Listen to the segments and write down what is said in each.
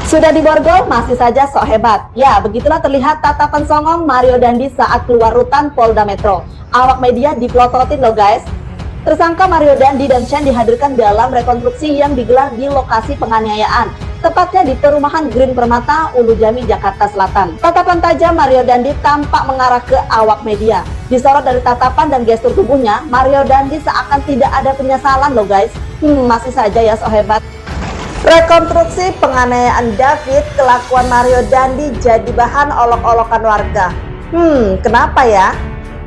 Sudah diborgol, masih saja sok hebat. Ya, begitulah terlihat tatapan songong Mario Dandi saat keluar rutan Polda Metro. Awak media diplototin loh guys. Tersangka Mario Dandi dan Shane dihadirkan dalam rekonstruksi yang digelar di lokasi penganiayaan, tepatnya di perumahan Green Permata, Ulu Jami, Jakarta Selatan. Tatapan tajam Mario Dandi tampak mengarah ke awak media. Disorot dari tatapan dan gestur tubuhnya, Mario Dandi seakan tidak ada penyesalan loh guys. Masih saja ya sok hebat. Rekonstruksi penganiayaan David, kelakuan Mario Dandi jadi bahan olok-olokan warga. Kenapa ya?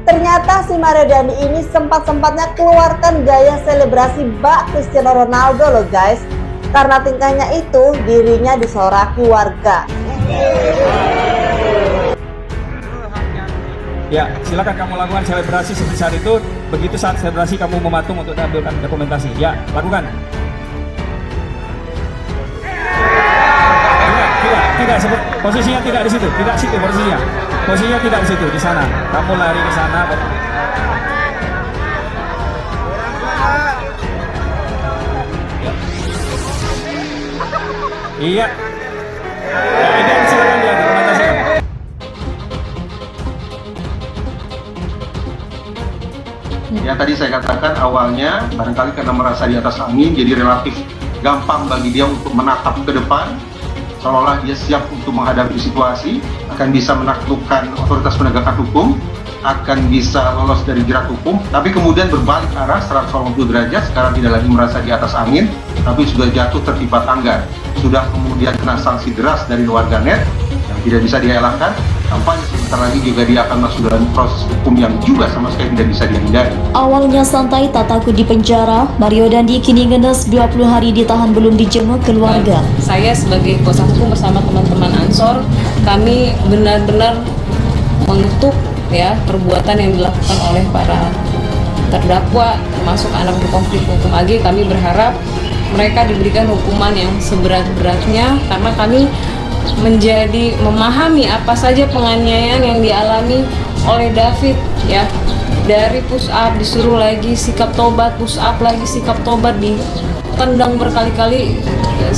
Ternyata si Mario Dandi ini sempat-sempatnya keluarkan gaya selebrasi bak Cristiano Ronaldo loh guys. Karena tingkahnya itu, dirinya disoraki warga. Ya, silakan kamu lakukan selebrasi seperti saat itu. Begitu saat selebrasi kamu mematung untuk tampilkan dokumentasi. Ya, lakukan. Tidak, posisinya tidak di situ, tidak situ posisinya tidak di situ, di sana. Kamu lari ke sana. Iya. Ini silakan lihat dokumentasi. Ya tadi saya katakan awalnya barangkali karena merasa di atas angin jadi relatif gampang bagi dia untuk menatap ke depan, seolah-olah dia siap untuk menghadapi situasi, akan bisa menaklukkan otoritas penegakan hukum, akan bisa lolos dari jerat hukum, tapi kemudian berbalik arah 180 derajat, sekarang tidak lagi merasa di atas angin, tapi sudah jatuh tertimpa tangga, sudah kemudian kena sanksi deras dari warganet yang tidak bisa dielakkan. Tampaknya sebentar lagi juga dia akan masuk dalam proses hukum yang juga sama sekali tidak bisa dihindari. Awalnya santai tak takut di penjara, Mario Dandi kini ngenes 20 hari ditahan belum dijenguk keluarga. Saya sebagai kuasa hukum bersama teman-teman Ansor, kami benar-benar mengutuk ya perbuatan yang dilakukan oleh para terdakwa termasuk anak berkonflik hukum AG. Kami berharap mereka diberikan hukuman yang seberat-beratnya karena kami menjadi memahami apa saja penganiayaan yang dialami oleh David ya, dari push up disuruh lagi sikap tobat, push up lagi sikap tobat, ditendang berkali-kali.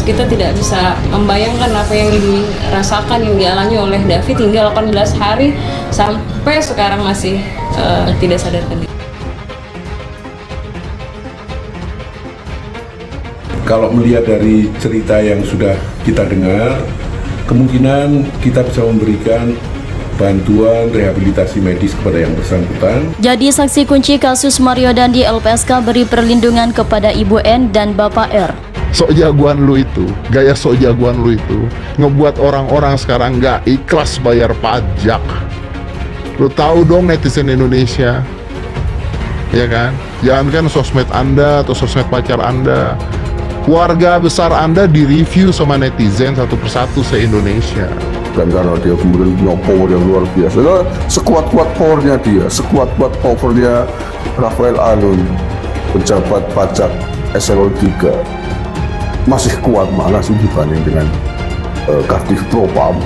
Kita tidak bisa membayangkan apa yang dirasakan yang dialami oleh David hingga 18 hari sampai sekarang masih tidak sadarkan diri. Kalau melihat dari cerita yang sudah kita dengar, kemungkinan kita bisa memberikan bantuan rehabilitasi medis kepada yang bersangkutan. Jadi saksi kunci kasus Mario Dandi, LPSK beri perlindungan kepada Ibu N dan Bapak R. Sok jagoan lu itu, gaya sok jagoan lu itu ngebuat orang-orang sekarang nggak ikhlas bayar pajak. Lu tahu dong netizen Indonesia, ya kan? Jangankan sosmed Anda atau sosmed pacar Anda, keluarga besar Anda direview sama netizen satu persatu se-Indonesia. Dan karena dia kemudian punya power yang luar biasa, nah, sekuat-kuat powernya dia, sekuat-kuat powernya Rafael Alun, pejabat pajak eselon 3, masih kuat mana sih dibanding dengan Kadif Propam.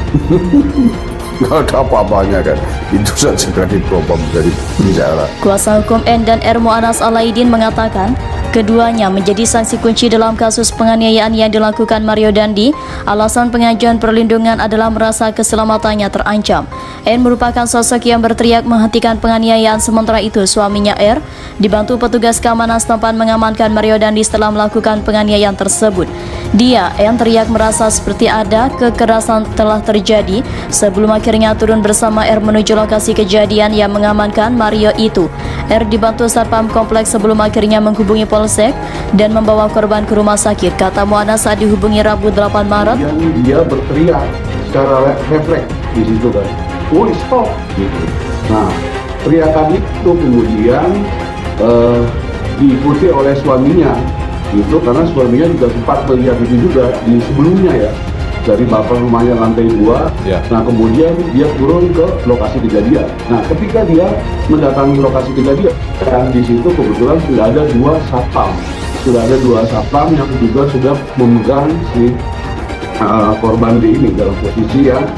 Nggak ada apa-apanya kan, itu saja Kadif Propam dari penjara. Kuasa hukum N dan R Mu'anas Alaidin mengatakan keduanya menjadi saksi kunci dalam kasus penganiayaan yang dilakukan Mario Dandi. Alasan pengajuan perlindungan adalah merasa keselamatannya terancam. N merupakan sosok yang berteriak menghentikan penganiayaan, sementara itu suaminya R dibantu petugas keamanan setempat mengamankan Mario Dandi setelah melakukan penganiayaan tersebut. Dia, N, teriak merasa seperti ada kekerasan telah terjadi sebelum akhirnya turun bersama R menuju lokasi kejadian yang mengamankan Mario itu. R dibantu satpam kompleks sebelum akhirnya menghubungi polsek dan membawa korban ke rumah sakit. Kata Mu'anas saat dihubungi Rabu 8 Maret. Dia berteriak secara refleks di situ kan, "Woi stop!" gitu. Nah, teriakan itu kemudian diikuti oleh suaminya, itu karena suaminya juga sempat melihat itu juga di sebelumnya ya, dari bapak rumahnya lantai 2. Ya. Nah kemudian dia turun ke lokasi kejadian. Nah ketika dia mendatangi lokasi kejadian, dan di situ kebetulan sudah ada dua satpam yang juga sudah memegang si korban D ini dalam posisi yang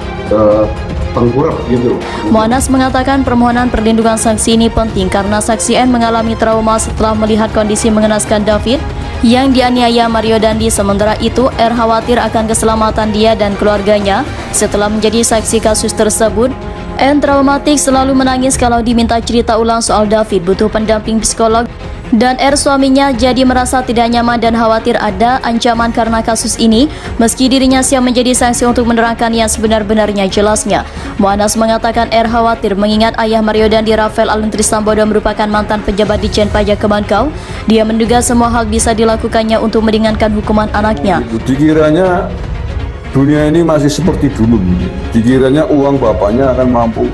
tengkurap gitu. Mu'anas mengatakan permohonan perlindungan saksi ini penting karena saksi N mengalami trauma setelah melihat kondisi mengenaskan David yang dianiaya Mario Dandi. Sementara itu, R khawatir akan keselamatan dia dan keluarganya setelah menjadi saksi kasus tersebut. N traumatik, selalu menangis kalau diminta cerita ulang soal David, butuh pendamping psikolog. Dan R suaminya jadi merasa tidak nyaman dan khawatir ada ancaman karena kasus ini, meski dirinya siap menjadi saksi untuk menerangkan yang sebenar-benarnya jelasnya. Muanas mengatakan R khawatir mengingat ayah Mario Dandi, Rafael Aluntri Sambodo, merupakan mantan pejabat Ditjen Pajak Kemenkeu. Dia menduga semua hal bisa dilakukannya untuk meringankan hukuman anaknya. Dikiranya dunia ini masih seperti dulu. Dikiranya uang bapaknya akan mampu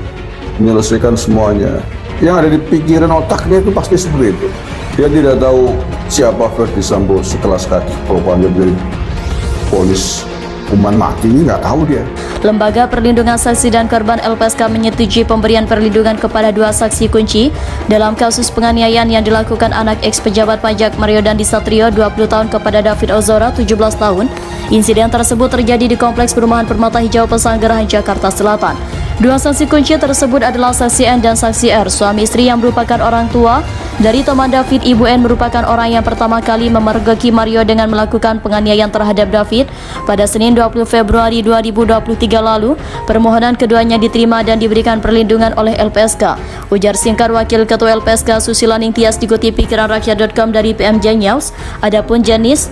menyelesaikan semuanya. Yang ada di pikiran otaknya itu pasti seperti itu. Dia tidak tahu siapa Verdi Sambo setelah Kadif Propam menjadi polis hukuman mati, nggak tahu dia. Lembaga Perlindungan Saksi dan Korban LPSK menyetujui pemberian perlindungan kepada 2 saksi kunci dalam kasus penganiayaan yang dilakukan anak ex-pejabat pajak Mario Dandi Satrio 20 tahun kepada David Ozora 17 tahun. Insiden tersebut terjadi di Kompleks Perumahan Permata Hijau Pesanggerahan, Jakarta Selatan. 2 saksi kunci tersebut adalah saksi N dan saksi R, suami istri yang merupakan orang tua dari teman David. Ibu N merupakan orang yang pertama kali memergoki Mario dengan melakukan penganiayaan terhadap David pada Senin 20 Februari 2023 lalu. Permohonan keduanya diterima dan diberikan perlindungan oleh LPSK. Ujar singkat Wakil Ketua LPSK Susila Ningtyas dikutip pikiranrakyat.com dari PMJ News. Adapun jenis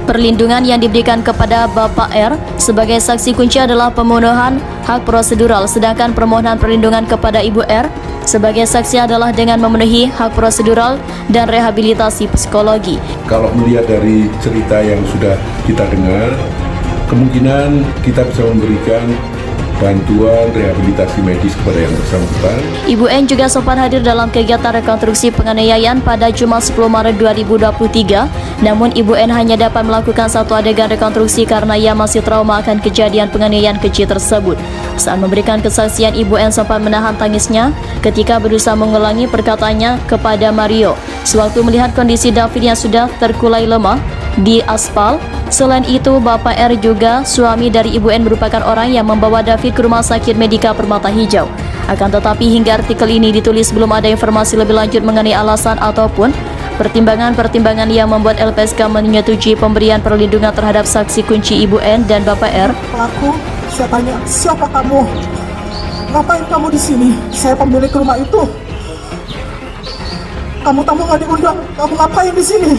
perlindungan yang diberikan kepada Bapak R sebagai saksi kunci adalah pemenuhan hak prosedural, sedangkan permohonan perlindungan kepada Ibu R sebagai saksi adalah dengan memenuhi hak prosedural dan rehabilitasi psikologi. Kalau melihat dari cerita yang sudah kita dengar, kemungkinan kita bisa memberikan bantuan rehabilitasi medis kepada yang bersangkutan. Ibu N juga sempat hadir dalam kegiatan rekonstruksi penganiayaan pada Jumat 10 Maret 2023. Namun Ibu N hanya dapat melakukan 1 adegan rekonstruksi karena ia masih trauma akan kejadian penganiayaan keji tersebut. Saat memberikan kesaksian, Ibu N sempat menahan tangisnya ketika berusaha mengulangi perkataannya kepada Mario sewaktu melihat kondisi David yang sudah terkulai lemah di aspal. Selain itu, Bapak R juga suami dari Ibu N merupakan orang yang membawa David ke Rumah Sakit Medika Permata Hijau. Akan tetapi hingga artikel ini ditulis belum ada informasi lebih lanjut mengenai alasan ataupun pertimbangan-pertimbangan yang membuat LPSK menyetujui pemberian perlindungan terhadap saksi kunci Ibu N dan Bapak R. Pelaku, saya tanya, siapa kamu? Ngapain kamu di sini? Saya pemilik rumah itu. Kamu nggak diundang, kamu ngapain di sini?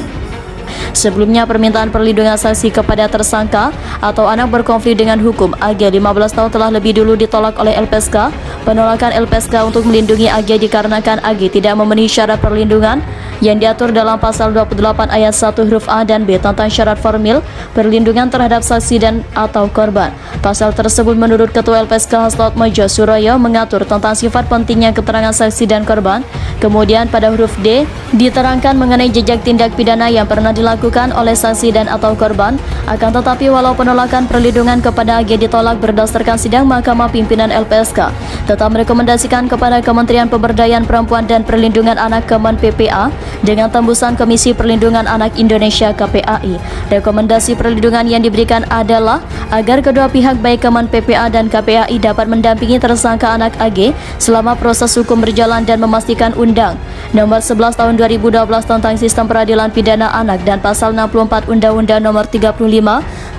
Sebelumnya, permintaan perlindungan saksi kepada tersangka atau anak berkonflik dengan hukum AG 15 tahun telah lebih dulu ditolak oleh LPSK. Penolakan LPSK untuk melindungi AG dikarenakan AG tidak memenuhi syarat perlindungan yang diatur dalam pasal 28 ayat 1 huruf A dan B tentang syarat formil perlindungan terhadap saksi dan atau korban. Pasal tersebut menurut Ketua LPSK Haslot Mojo Suroyo mengatur tentang sifat pentingnya keterangan saksi dan korban. Kemudian pada huruf D diterangkan mengenai jejak tindak pidana yang pernah dilakukan oleh saksi dan atau korban. Akan tetapi walau penolakan perlindungan kepada AG ditolak berdasarkan sidang Mahkamah Pimpinan LPSK tetap merekomendasikan kepada Kementerian Pemberdayaan Perempuan dan Perlindungan Anak Kemen PPA dengan tembusan Komisi Perlindungan Anak Indonesia KPAI. Rekomendasi perlindungan yang diberikan adalah agar kedua pihak baik Kemen PPA dan KPAI dapat mendampingi tersangka anak AG selama proses hukum berjalan dan memastikan Undang Nomor 11 Tahun 2012 tentang Sistem Peradilan Pidana Anak dan Pasal 64 Undang-Undang Nomor 35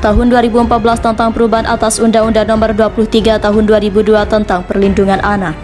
Tahun 2014 tentang perubahan atas Undang-Undang Nomor 23 Tahun 2002 tentang Perlindungan Anak.